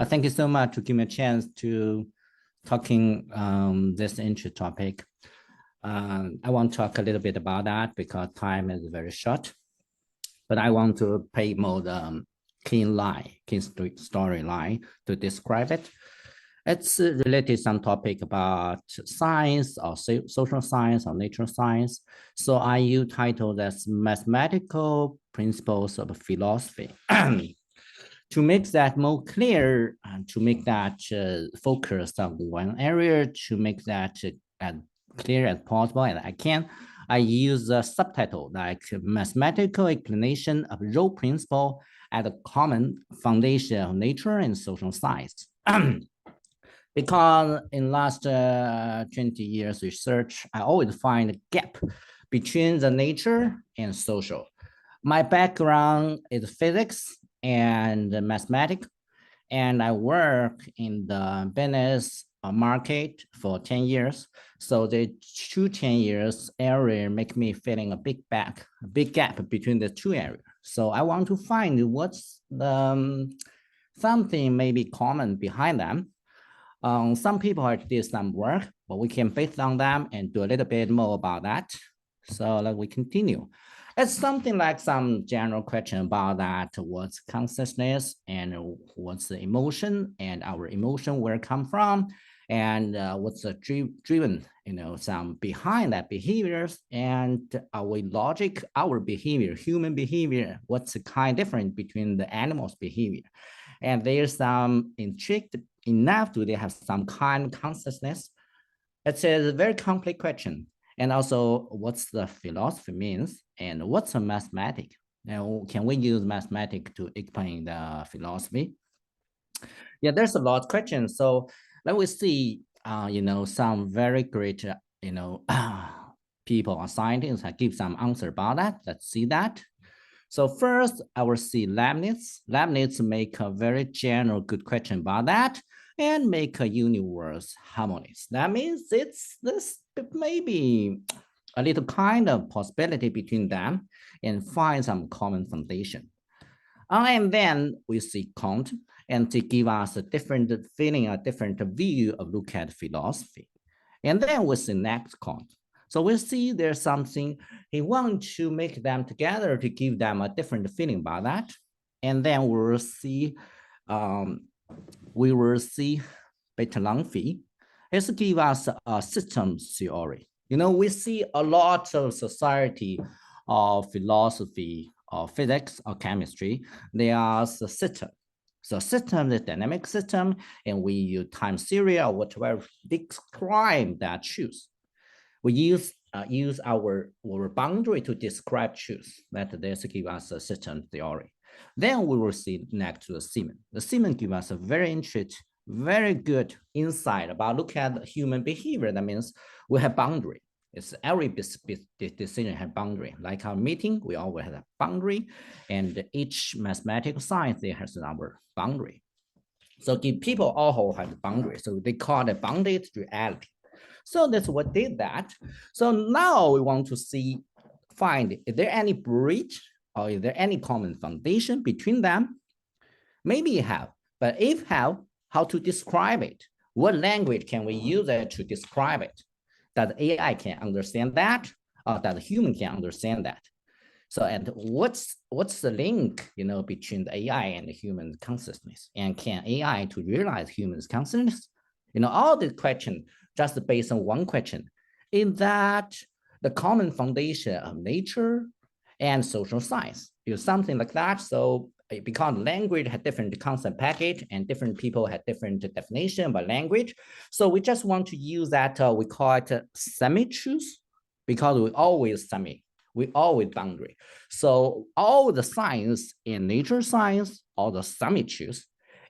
Thank you so much to give me a chance to talking this interesting topic. I want to talk a little bit about that because time is very short, but I want to pay more the key storyline to describe it. It's related some topic about science or social science or nature science. So I titled as Mathematical Principles of Philosophy. To make that more clear and to make that focus on one area, to make that as clear as possible, and I use a subtitle like Mathematical Explanation of Role Principle as a Common Foundation of Nature and Social Science. Because in last 20 years research, I always find a gap between the nature and social. My background is physics and mathematics, and I work in the business market for 10 years. So the 10 years area make me feeling a big gap between the two areas. So I want to find what's the something maybe common behind them. Some people have did some work, but we can base on them and do a little bit more about that. So we continue. It's something like some general question about that. What's consciousness and what's the emotion and our emotion where it come from and what's the driven, some behind that behaviors and our logic, our behavior, human behavior, what's the kind difference between the animals behavior. And there's some intrigued enough, do they have some kind of consciousness? It's a very complex question. And also what's the philosophy means and what's a mathematics? Now, can we use mathematics to explain the philosophy? Yeah, there's a lot of questions. So let me see, some very great, people or scientists have give some answer about that. Let's see that. So first, I will see Leibniz. Leibniz make a very general good question about that and make a universe harmonious. That means it's this maybe a little kind of possibility between them and find some common foundation. And then we see Kant and to give us a different feeling, a different view of look at philosophy. And then we see next Kant. So we see there's something he wants to make them together to give them a different feeling about that. And then we will see Bertalanffy. It's give us a system theory. We see a lot of society of philosophy or physics or chemistry. They are the system. So system, the dynamic system, and we use time series or whatever describe that truth. We use our boundary to describe truth. That this give us a system theory. Then we will see next to the Siemens. The Siemens give us a very interesting, very good insight about look at human behavior. That means we have boundary. It's every decision has boundary. Like our meeting, we always have a boundary, and each mathematical science they has our boundary. So the people all have the boundary. So they call it bounded reality. So that's what did that. So now we want to find, is there any bridge or is there any common foundation between them? Maybe you have, but if have, how to describe it? What language can we use it to describe it? That AI can understand that, or that human can understand that? So, and what's the link, between the AI and the human consciousness? And can AI to realize human consciousness? All the question just based on one question, is that the common foundation of nature and social science? Something like that. So because language had different concept package and different people had different definition about language. So we just want to use that, we call it semi-truth, because we always boundary. So all the science in nature science, all the semi-truth,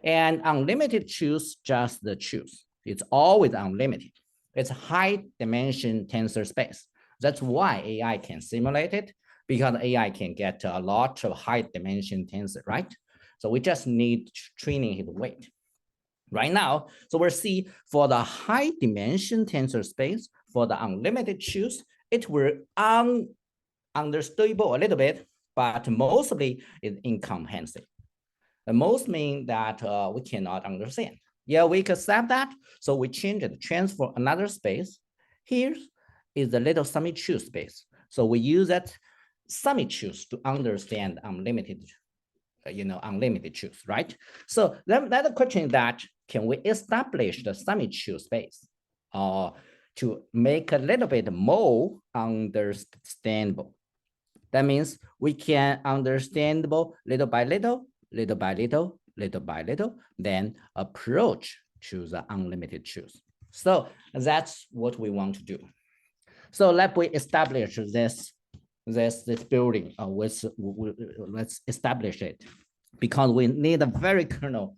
and unlimited truth, just the truth. It's always unlimited. It's high dimension tensor space. That's why AI can simulate it, because AI can get a lot of high dimension tensor, right? So we just need training his weight. Right now, so we'll see for the high dimension tensor space, for the unlimited truth, it will understandable a little bit, but mostly is incomprehensible. The most mean that we cannot understand. Yeah, we accept that. So we change it, transfer another space. Here is the little semi-true space. So we use that semi-truth to understand unlimited, unlimited truth, right? So then the question is that, can we establish the semi-true space to make a little bit more understandable? That means we can understandable little by little, little by little, little by little, then approach to the unlimited truth. So that's what we want to do. So let we establish this building. Let's establish it, because we need a very kernel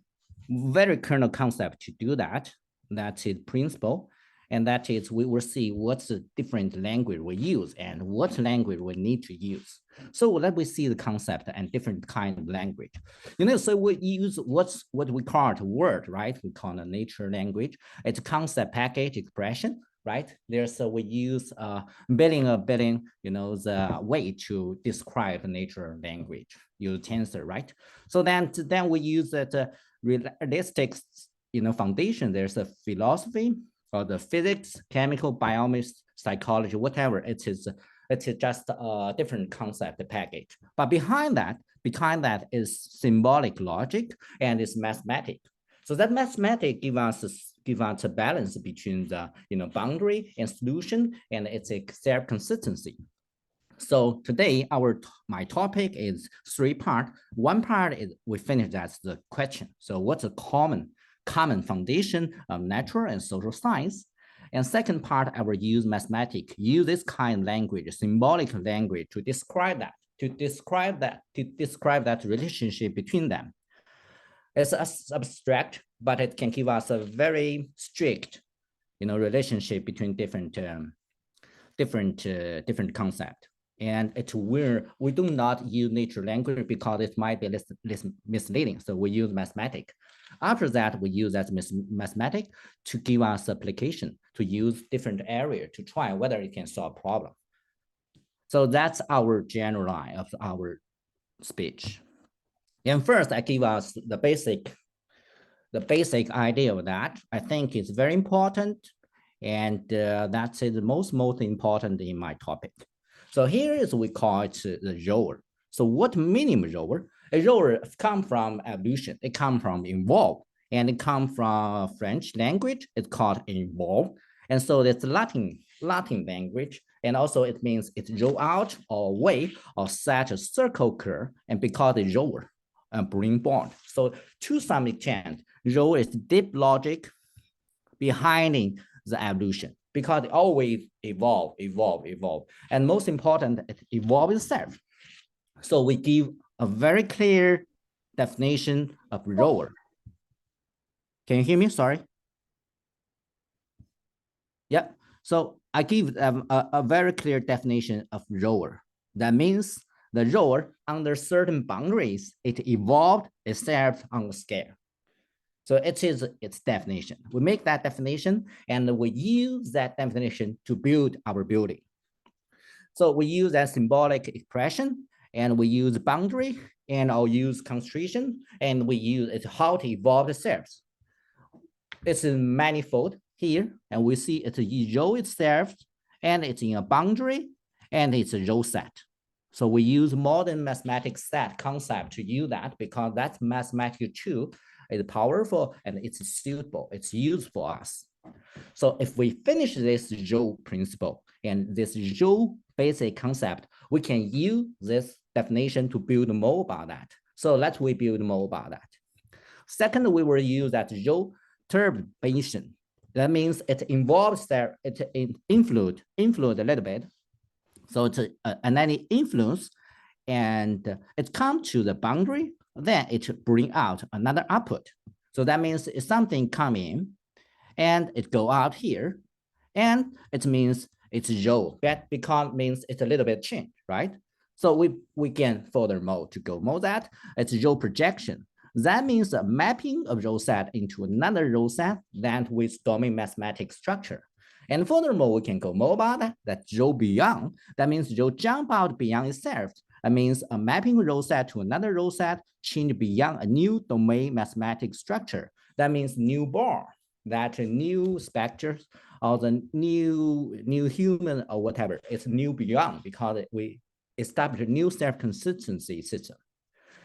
concept to do that. That is principle. And that is, we will see what's the different language we use and what language we need to use. So let we see the concept and different kind of language. So we use what we call it word, right? We call it nature language. It's concept, package, expression, right? There's we use billing, the way to describe nature language, use tensor, right? So then we use that realistic, foundation. There's a philosophy, or the physics, chemical, biochemistry, psychology, whatever. It is just a different concept package. But behind that is symbolic logic and it's mathematics. So that mathematics give us a balance between the boundary and solution, and it's a self-consistency. So today my topic is 3 parts. One part is we finish, that's the question. So what's a common foundation of natural and social science? And second part, I will use mathematics, use this kind of language, symbolic language, to describe that relationship between them. It's abstract, but it can give us a very strict, relationship between different concepts. And we do not use nature language because it might be less misleading. So we use mathematics. After that, we use that mathematics to give us application, to use different area to try whether it can solve problem. So that's our general line of our speech. And first, I give us the basic idea of that. I think it's very important, and that's the most important in my topic. So here is, we call it the roller. So what meaning roller? A roller comes from evolution. It comes from evolve, and it comes from French language. It's called evolve. And so it's Latin language. And also it means it roll out or way or set a circle curve, and because it's roller and bring bond. So to some extent, roll is deep logic behind the evolution, because it always evolve. And most important, it evolve itself. So we give a very clear definition of roller. Can you hear me? Sorry. Yeah. So I give a very clear definition of roller. That means the roller, under certain boundaries, it evolved itself on the scale. So it is its definition. We make that definition, and we use that definition to build our building. So we use that symbolic expression, and we use boundary, and I'll use constriction, and we use it how to evolve the cells. It's manifold here, and we see it's a row itself, and it's in a boundary, and it's a row set. So we use modern mathematics set concept to use that, because that mathematical tool is powerful and it's suitable, it's used for us. So if we finish this row principle and this row basic concept, we can use this definition to build more about that. So let's we build more about that. Second, we will use that row turbation. That means it involves there, it influence a little bit. So it's an any influence, and it comes to the boundary, then it bring out another output. So that means it's something come in, and it go out here, and it means it's row. That means it's a little bit change, right? So we can furthermore to go more that it's row projection. That means a mapping of row set into another row set that with domain mathematics structure. And furthermore, we can go more about that row beyond. That means row jump out beyond itself That means a mapping row set to another row set change beyond a new domain mathematical structure. That means new bar, that new specters or the new human or whatever. It's new beyond because we establish a new self-consistency system.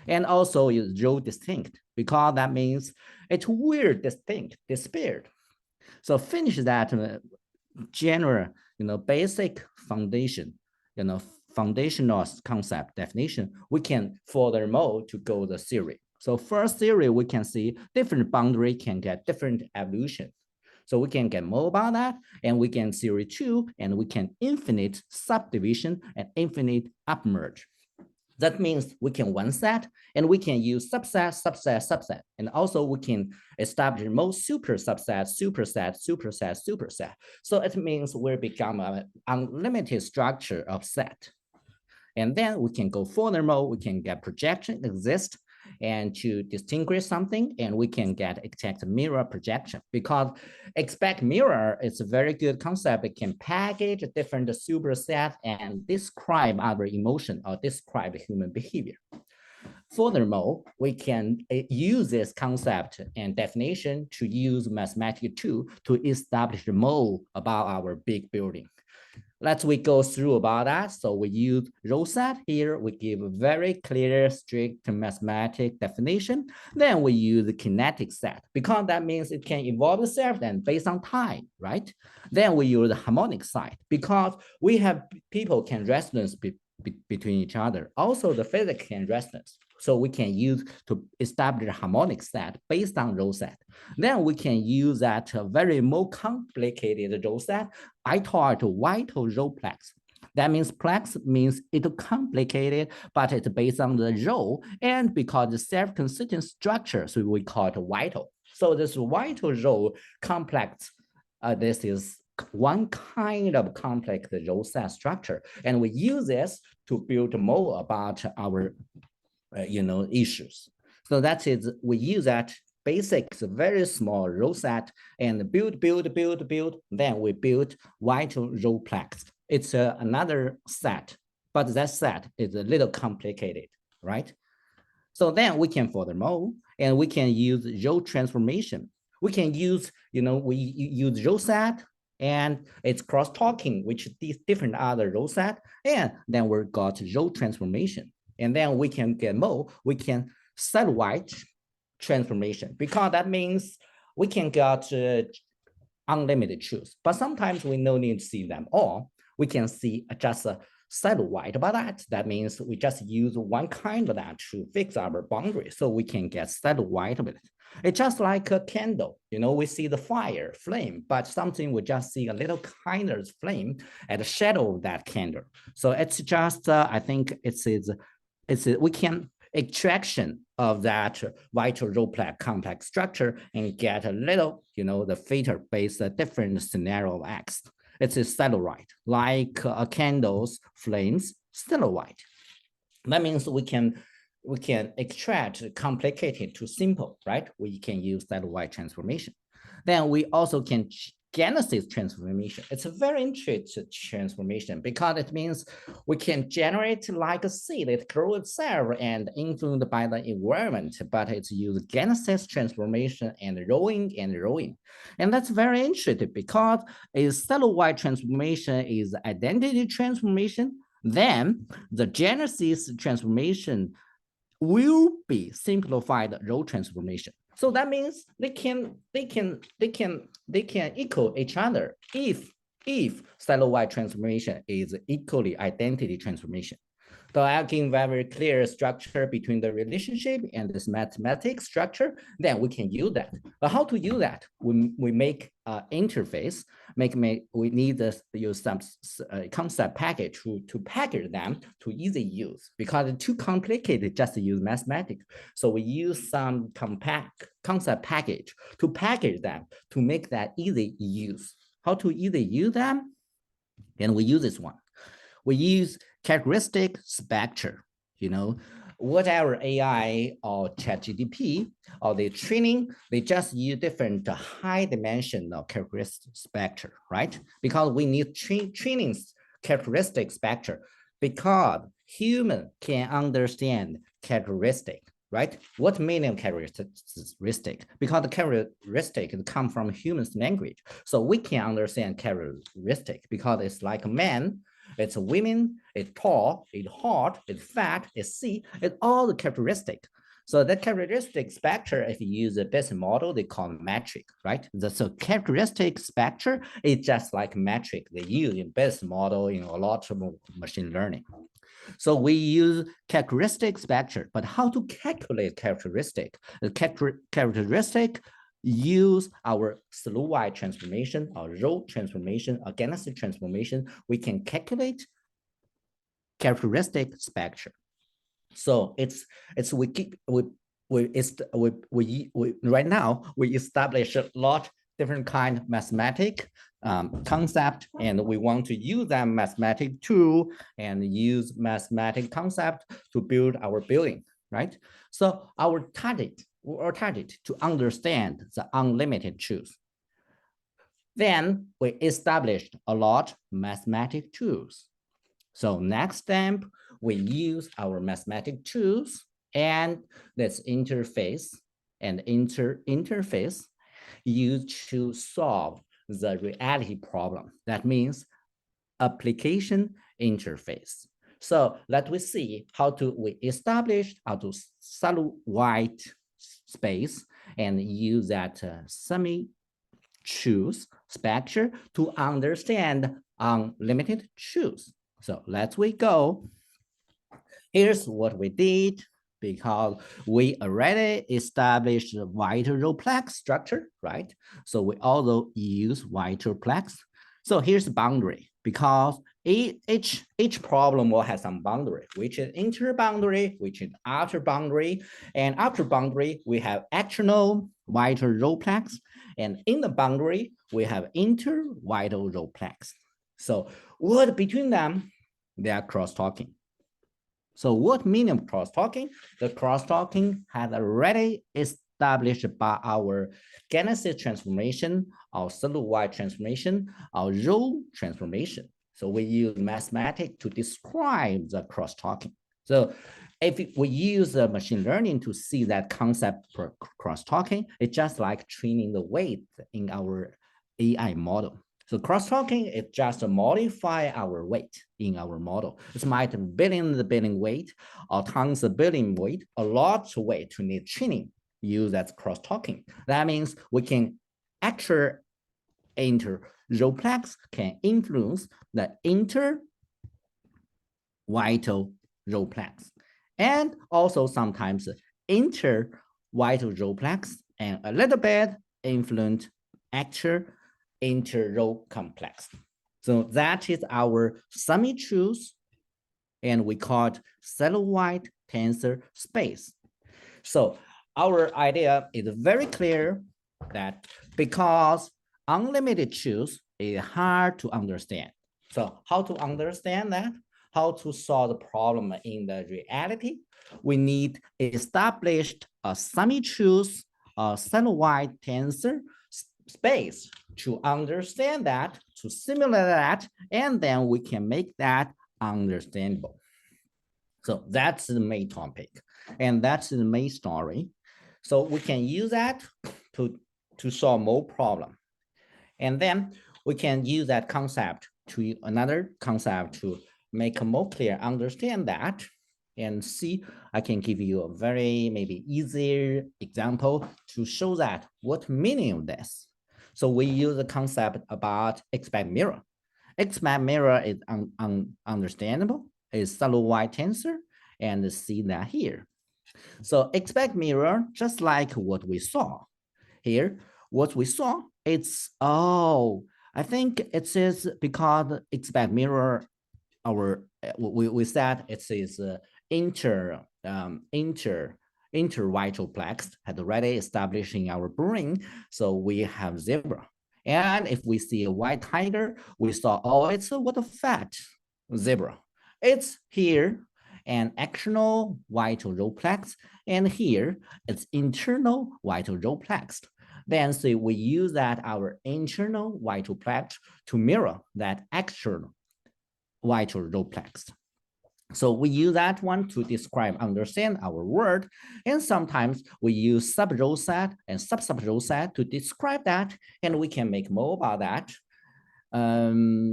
And also is row distinct because that means it's weird, distinct, disappeared. So finish that general, basic foundation, foundational concept definition, we can furthermore to go the theory. So first theory, we can see different boundary can get different evolution. So we can get more about that, and we can theory 2, and we can infinite subdivision and infinite upmerge. That means we can one set, and we can use subset, subset, subset. And also we can establish more super subset, superset, superset, superset. So it means we become an unlimited structure of set. And then we can go furthermore, we can get projection exist and to distinguish something, and we can get exact mirror projection because exact mirror is a very good concept. It can package different superset and describe our emotion or describe human behavior. Furthermore, we can use this concept and definition to use mathematical tool to establish more about our big building. Let's we go through about that. So we use row set here. We give a very clear, strict mathematical definition. Then we use the kinetic set because that means it can evolve itself and based on time, right? Then we use the harmonic side because we have people can resonance between each other. Also, the physics can resonance. So we can use to establish a harmonic set based on row set. Then we can use that very more complicated row set. I call it vital row plex. That means plex means it's complicated, but it's based on the row and because the self-consistent structure, so we call it vital. So this vital row complex, this is one kind of complex row set structure, and we use this to build more about our issues. So that is, we use that basics, very small row set and build. Then we build vital row plex. It's another set, but that set is a little complicated, right? So then we can furthermore, and we can use row transformation. We can use, we use row set and it's cross-talking, which these different other row set, and then we got row transformation. And then we can get more, we can set-wide transformation because that means we can get unlimited truths, but sometimes we no need to see them all. We can see just a set-wide about that. That means we just use one kind of that to fix our boundary so we can get set-wide with it. It's just like a candle, we see the fire, flame, but something we just see a little kind of flame at the shadow of that candle. So it's just, I think we can extraction of that vital row plex complex structure and get a little, the filter-based different scenario of X. It's a stellarite, like a candle's flames, stellarite. That means we can extract complicated to simple, right? We can use stellarite transformation. Then we also can genesis transformation. It's a very interesting transformation because it means we can generate like a seed, it grows itself and influenced by the environment, but it's used genesis transformation and rowing. And that's very interesting because a stellar-wide transformation is identity transformation. Then the genesis transformation will be simplified row transformation. So that means they can equal each other if stellar-wide transformation is equally identity transformation. So I give very clear structure between the relationship and this mathematical structure, then we can use that. But how to use that? We make interface, we need to use some concept package to package them to easy use because it's too complicated just to use mathematics. So we use some compact concept package to package them to make that easy use. How to easy use them? And we use this one. We use characteristic spectrum, whatever AI or ChatGPT or the training, they just use different high dimensional characteristic spectrum, right? Because we need training characteristic spectrum because human can understand characteristic, right? What meaning characteristic? Because the characteristic come from human's language. So we can understand characteristic because it's like a man, it's a woman, it's tall, it's hot, it's fat, it's sick, it's all the characteristic. So the characteristic spectrum, if you use a business model, they call it metric, right? So characteristic spectrum is just like metric they use in business model in a lot of machine learning. So we use characteristic spectrum, but how to calculate characteristic? The characteristic use our slew-wise transformation, our row transformation, organic transformation. We can calculate characteristic spectrum. So right now we establish a lot different kind of mathematic concept, and we want to use that mathematic tool and use mathematic concept to build our building, right? So our target to understand the unlimited truth. Then we established a lot mathematic tools. So next step, we use our mathematic tools and this interface and interface used to solve the reality problem. That means application interface. So let we see how to we establish how to solve white space and use that semi-truth spectrum to understand unlimited truth. So let's we go. Here's what we did because we already established the White-Roplex structure, right? So we also use White-Roplex. So here's the boundary because each problem will have some boundary, which is inner boundary, which is outer boundary. And outer boundary, we have external White-Roplex. And in the boundary, we have inter White-Roplex. So what between them? They are cross-talking. So what meaning of cross-talking? The cross-talking has already established by our Genesis transformation, our slew-wise transformation, our row transformation. So we use mathematics to describe the cross-talking. So if we use the machine learning to see that concept for cross-talking, it's just like training the weight in our AI model. So cross-talking is just to modify our weight in our model. It might billion weight or tons of billion weight, a lot of weight to need training, use that cross-talking. That means we can actually inter-Roplex can influence the inter-vital Roplex. And also sometimes inter-vital Roplex and a little bit influence actual inter-row complex. So that is our semi-truth, and we call it cell-wide tensor space. So our idea is very clear that because unlimited truth is hard to understand. So how to understand that? How to solve the problem in the reality? We need established a semi-truth, a cell-wide tensor space to understand that, to simulate that, and then we can make that understandable. So that's the main topic, and that's the main story. So we can use that to solve more problem. And then we can use that concept to another concept to make a more clear understand that and see. I can give you a very maybe easier example to show that what meaning of this. So we use the concept about expect mirror. Expect mirror is understandable, is cell-wide tensor, and see that here. So expect mirror, just like what we saw here, what we saw, it's, I think it is because expect mirror, we said it is inter-vitroplex had already established in our brain. So we have zebra. And if we see a white tiger, we saw, it's what a fat zebra. It's here an external vitroplex, and here it's internal vitroplex. Then so we use that our internal vitroplex to mirror that external vitroplex. So we use that one to describe, understand our word. And sometimes we use sub-row set and sub-row set to describe that, and we can make more about that.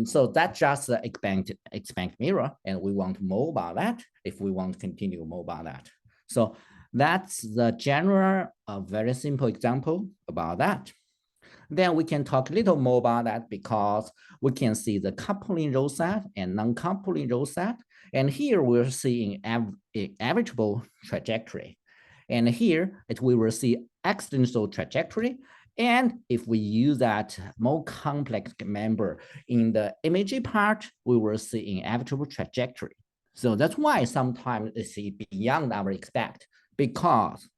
So that's just the expand mirror, and we want more about that if we want to continue more about that. So that's the general, very simple example about that. Then we can talk a little more about that because we can see the coupling row set and non-coupling row set. And here we're seeing averagable trajectory. And here we will see exponential trajectory. And if we use that more complex member in the imaging part, we will see inevitable trajectory. So that's why sometimes they see beyond our expect because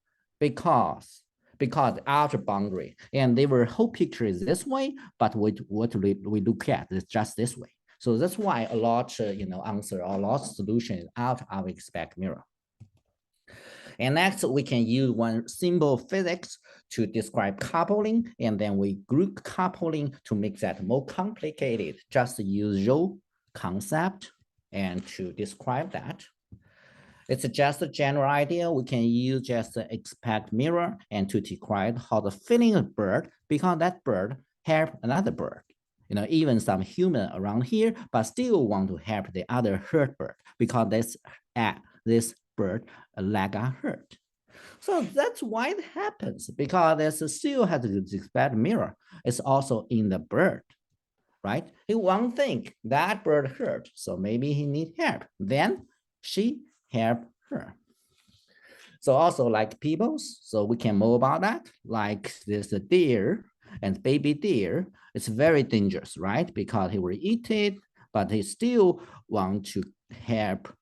outer boundary, and their whole picture is this way, but what we look at is just this way. So that's why a lot, answer, a lot of solution out of expect mirror. And next, we can use one simple physics to describe coupling, and then we group coupling to make that more complicated. Just use row concept and to describe that. It's just a general idea. We can use just the expect mirror and to describe how the feeling of bird, because that bird help another bird. Even some human around here, but still want to help the other hurt bird because this bird leg got hurt. So that's why it happens, because there's still has to expect mirror. It's also in the bird, right? He won't think that bird hurt, so maybe he need help. Then she help her. So also like peoples, so we can know about that. Like there's a deer and baby deer. It's very dangerous, right? Because he will eat it, but he still want to help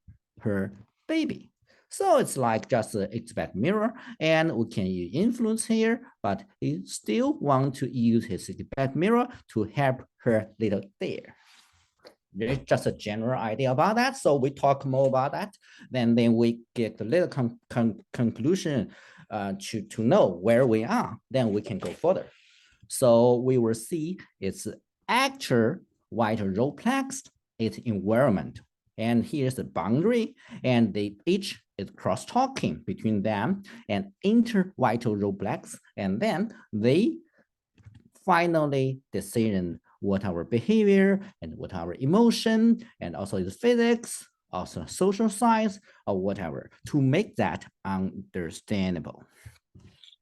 her baby. So it's like just an expect mirror, and we can use influence here, but he still want to use his expect mirror to help her little deer. There's just a general idea about that. So we talk more about that. Then we get a little conclusion to know where we are. Then we can go further. So we will see it's actual white rowplex, its environment. And here's the boundary, and they each is cross-talking between them and inter-vital rowplex. And then they finally decision what our behavior and what our emotion, and also the physics, also social science, or whatever, to make that understandable.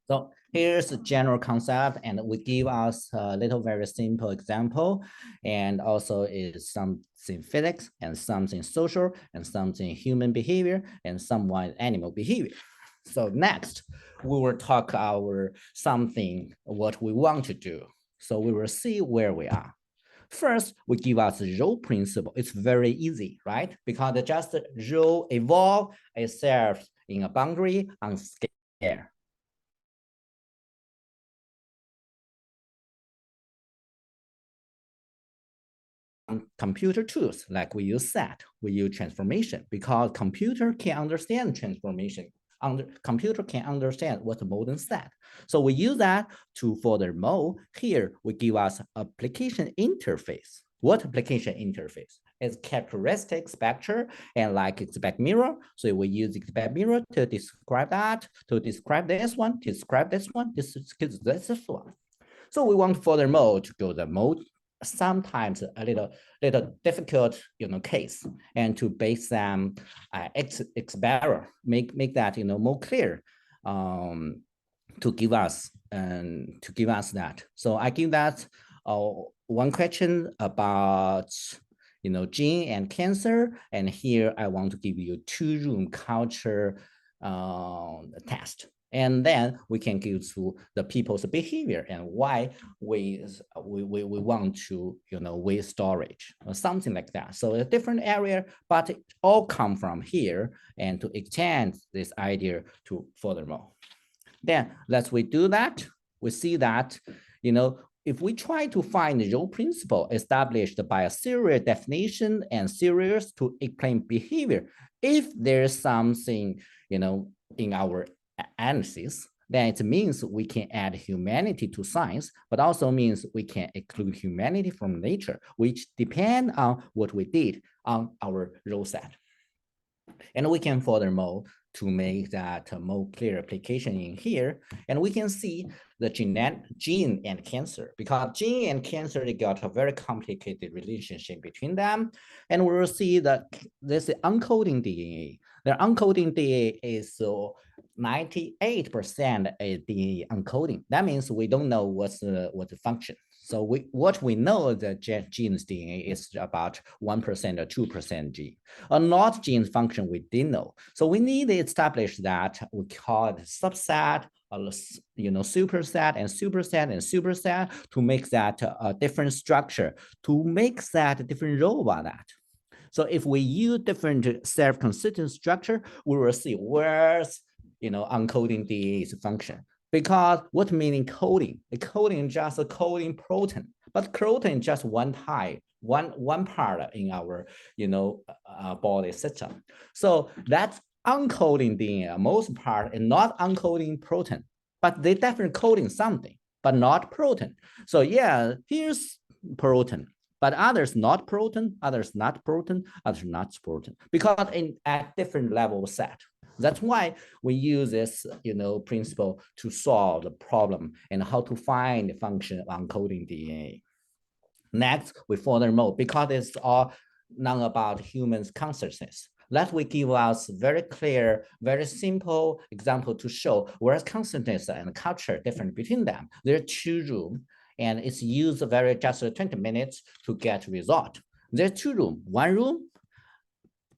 So here's the general concept, and we give us a little very simple example, and also is something physics and something social and something human behavior and somewhat animal behavior. So next, we will talk our something what we want to do. So we will see where we are. First, we give us the row principle. It's very easy, right? Because just row evolve itself in a boundary on scale. Computer tools, like we use set, we use transformation, because computer can understand transformation. Computer can understand what the modern set. So we use that to furthermore, here we give us application interface. What application interface? It's characteristic spectre and like expect mirror. So we use expect mirror to describe that, to describe this one, to describe this one, this one. So we want furthermore to go the mode, sometimes a little difficult case, and to base them experiment, make that more clear, to give us that. So I give that one question about gene and cancer, and here I want to give you 2-room culture test. And then we can go to the people's behavior and why we want to, waste storage or something like that. So a different area, but it all come from here, and to extend this idea to furthermore. Then let's we do that. We see that, if we try to find the row principle established by a serial definition and series to explain behavior, if there's something, in our analysis, then it means we can add humanity to science, but also means we can exclude humanity from nature, which depend on what we did on our row set. And we can furthermore to make that more clear application in here. And we can see the gene and cancer, because gene and cancer, they got a very complicated relationship between them. And we will see that this uncoding DNA. The uncoding DNA is 98% DNA uncoding. That means we don't know what's the function. So what we know the gene's DNA is about 1% or 2% gene. A not gene function we didn't know. So we need to establish that. We call it subset, superset and superset and superset to make that a different structure, to make that a different role about that. So if we use different self-consistent structure, we will see where's uncoding DNA is function. Because what meaning coding? The coding is just a coding protein, but protein is just one type, one part in our body system. So that's uncoding DNA, most part is not uncoding protein, but they definitely coding something, but not protein. So yeah, here's protein, but others not protein, others not protein, others not protein, because at different level set. That's why we use this, principle to solve the problem and how to find the function of encoding DNA. Next, we furthermore, because it's all known about humans' consciousness, let we give us very clear, very simple example to show whereas consciousness and culture different between them. There are two rooms, and it's used very just 20 minutes to get result. There's two rooms.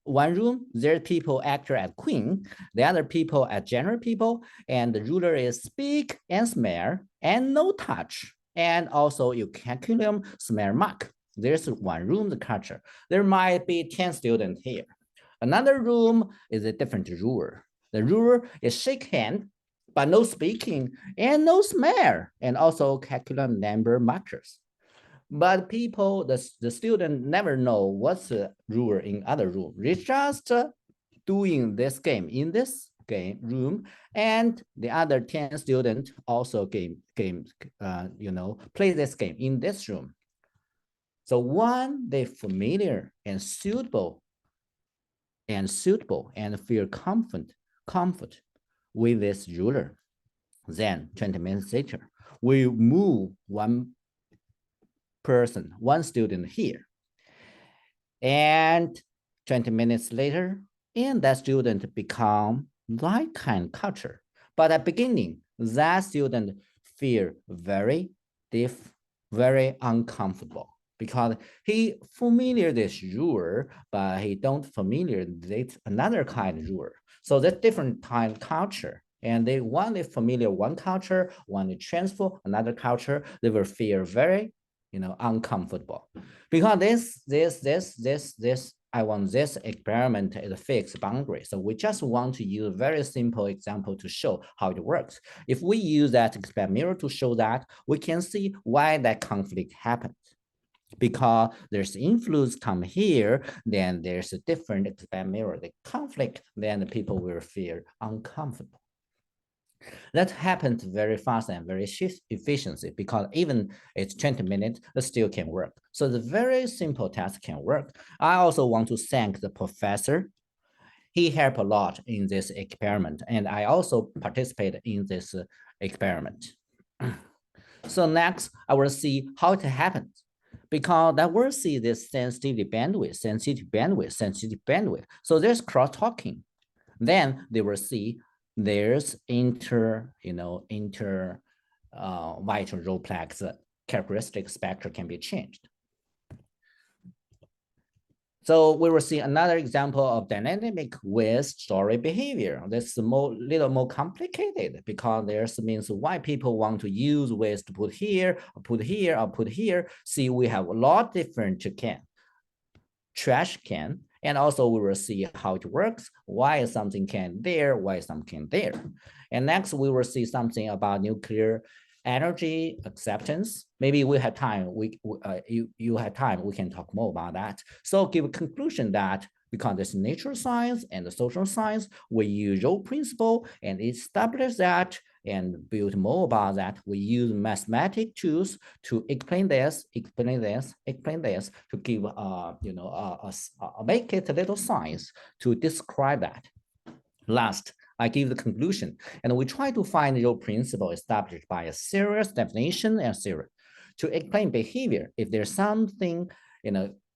One room, there are people actor as queen, the other people as general people, and the ruler is speak and smell and no touch. And also you calculum smell mark. There's one room, the culture. There might be 10 students here. Another room is a different ruler. The ruler is shake hand, but no speaking and no smell, and also calculum number markers. But people, the student never know what's the rule in other room. They just doing this game in this game room, and the other 10 students also play this game in this room. So one, they familiar and suitable and feel comfort with this ruler. Then 20 minutes later, we move one student here. And 20 minutes later, and that student become that kind of culture. But at the beginning, that student feel very uncomfortable because he familiar this rule, but he don't familiar with another kind of rule. So that's different kind of culture. And they familiar one culture, one to transfer another culture, they will feel very uncomfortable, because I want this experiment is a fixed boundary. So we just want to use a very simple example to show how it works. If we use that experiment mirror to show that, we can see why that conflict happens. Because there's influence come here, then there's a different experiment mirror. The conflict, then the people will feel uncomfortable. That happens very fast and very efficiency, because even it's 20 minutes, it still can work. So the very simple test can work. I also want to thank the professor. He helped a lot in this experiment, and I also participated in this experiment. So next, I will see how it happens, because I will see this sensitivity bandwidth. So there's cross-talking. Then they will see there's vital role plex characteristic spectrum can be changed. So we will see another example of dynamic with story behavior. This is little more complicated, because there's means why people want to use ways to put here, or put here, or put here. See, we have a lot different trash can. And also we will see how it works. Why is something can there? Why is something there? And next we will see something about nuclear energy acceptance. Maybe we have time. You have time. We can talk more about that. So give a conclusion that because it's natural science and the social science, we use role principle and establish that and build more about that. We use mathematic tools to explain this, to give, make it a little science to describe that. Last, I give the conclusion, and we try to find your principle established by a serious definition and theory to explain behavior. If there's something,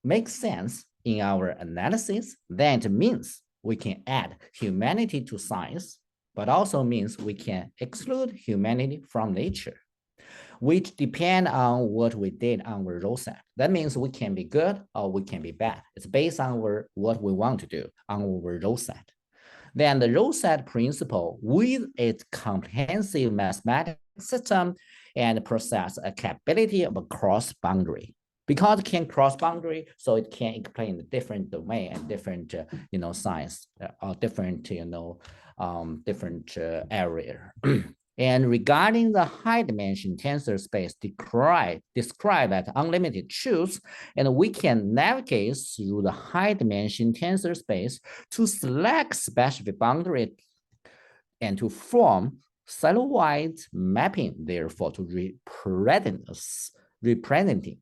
makes sense in our analysis, then it means we can add humanity to science, but also means we can exclude humanity from nature, which depend on what we did on our rule set. That means we can be good or we can be bad. It's based on what we want to do on our rule set. Then the rule set principle with its comprehensive mathematical system and process a capability of a cross boundary. Because it can cross boundary, so it can explain the different domain and different, science or different, different area. And regarding the high dimension tensor space described as unlimited truths, and we can navigate through the high dimension tensor space to select specific boundary and to form silo-wide mapping, therefore to representing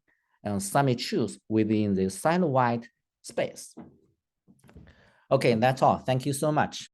and semi-truths within the silo-wide space. Okay, that's all. Thank you so much.